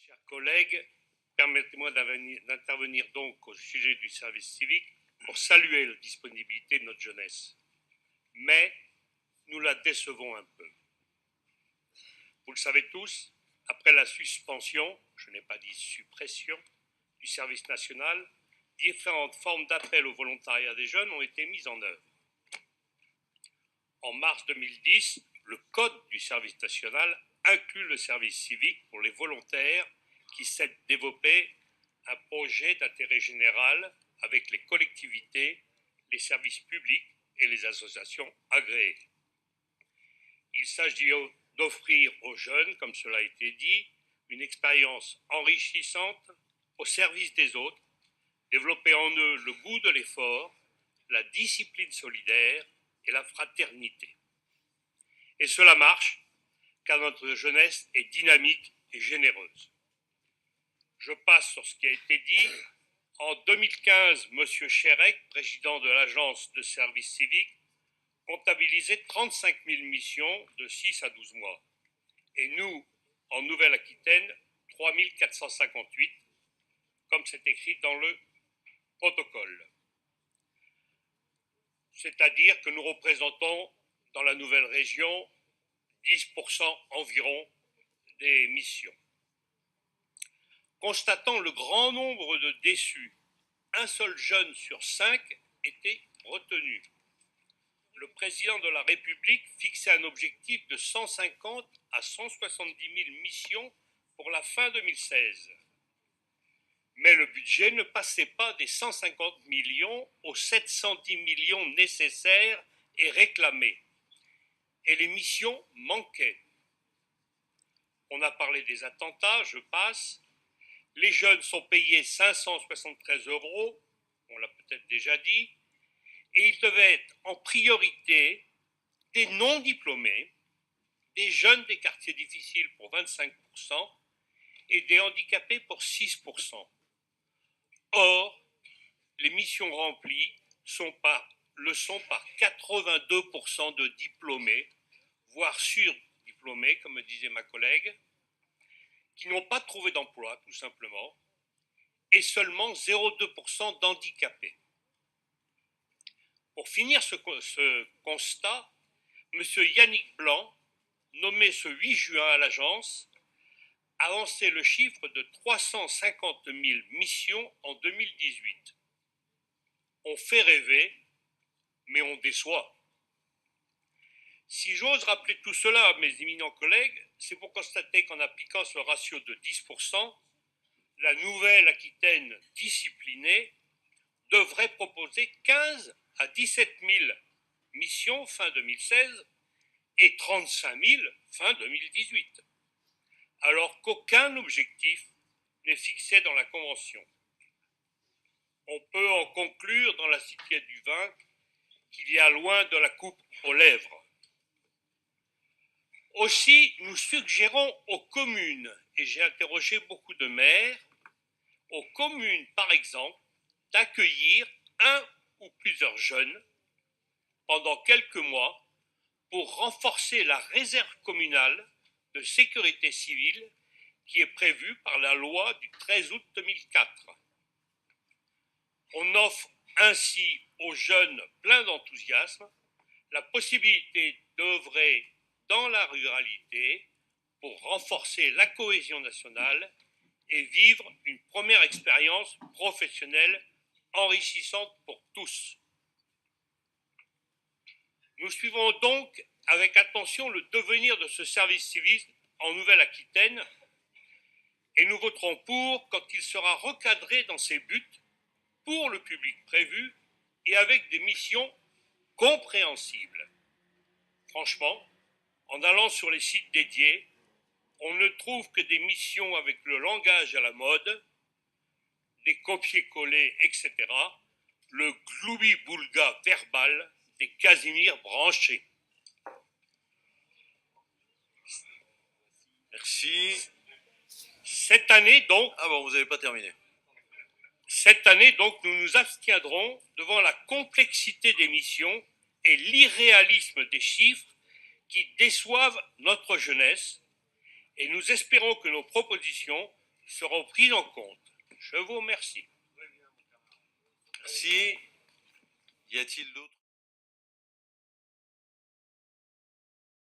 Chers collègues, permettez-moi d'intervenir donc au sujet du service civique pour saluer la disponibilité de notre jeunesse. Mais nous la décevons un peu. Vous le savez tous, après la suspension, je n'ai pas dit suppression, du service national, différentes formes d'appel au volontariat des jeunes ont été mises en œuvre. En mars 2010, le Code du service national inclut le service civique pour les volontaires qui souhaitent développer un projet d'intérêt général avec les collectivités, les services publics et les associations agréées. Il s'agit d'offrir aux jeunes, comme cela a été dit, une expérience enrichissante au service des autres, développer en eux le goût de l'effort, la discipline solidaire et la fraternité. Et cela marche, car notre jeunesse est dynamique et généreuse. Je passe sur ce qui a été dit. En 2015, M. Chérec, président de l'agence de service civique, comptabilisait 35 000 missions de 6 à 12 mois. Et nous, en Nouvelle-Aquitaine, 3 458, comme c'est écrit dans le protocole. C'est-à-dire que nous représentons dans la nouvelle région 10% environ des missions. Constatant le grand nombre de déçus, un seul jeune sur 5 était retenu. Le président de la République fixait un objectif de 150 à 170 000 missions pour la fin 2016. Mais le budget ne passait pas des 150 millions aux 710 millions nécessaires et réclamés. Et les missions manquaient. On a parlé des attentats, je passe. Les jeunes sont payés 573 €, on l'a peut-être déjà dit, et ils devaient être en priorité des non-diplômés, des jeunes des quartiers difficiles pour 25% et des handicapés pour 6%. Or, les missions remplies le sont par 82% de diplômés, voire surdiplômés, comme me disait ma collègue, qui n'ont pas trouvé d'emploi, tout simplement, et seulement 0,2% d'handicapés. Pour finir ce constat, M. Yannick Blanc, nommé ce 8 juin à l'agence, a lancé le chiffre de 350 000 missions en 2018. On fait rêver, mais on déçoit. Si j'ose rappeler tout cela à mes éminents collègues, c'est pour constater qu'en appliquant ce ratio de 10%, la Nouvelle-Aquitaine disciplinée devrait proposer 15 à 17 000 missions fin 2016 et 35 000 fin 2018, alors qu'aucun objectif n'est fixé dans la Convention. On peut en conclure dans la cité du vin qu'il y a loin de la coupe aux lèvres. Aussi, nous suggérons aux communes, et j'ai interrogé beaucoup de maires, aux communes par exemple, d'accueillir un ou plusieurs jeunes pendant quelques mois pour renforcer la réserve communale de sécurité civile qui est prévue par la loi du 13 août 2004. On offre ainsi aux jeunes pleins d'enthousiasme la possibilité d'œuvrer dans la ruralité pour renforcer la cohésion nationale et vivre une première expérience professionnelle enrichissante pour tous. Nous suivrons donc avec attention le devenir de ce service civique en Nouvelle-Aquitaine et nous voterons pour quand il sera recadré dans ses buts pour le public prévu et avec des missions compréhensibles. Franchement, en allant sur les sites dédiés, on ne trouve que des missions avec le langage à la mode, des copier-coller, etc., le gloubi-boulga verbal des Casimirs branchés. Merci. Cette année, donc... Ah bon, vous n'avez pas terminé. Cette année, donc, nous nous abstiendrons devant la complexité des missions et l'irréalisme des chiffres qui déçoivent notre jeunesse et nous espérons que nos propositions seront prises en compte. Je vous remercie. Merci. Y a-t-il d'autres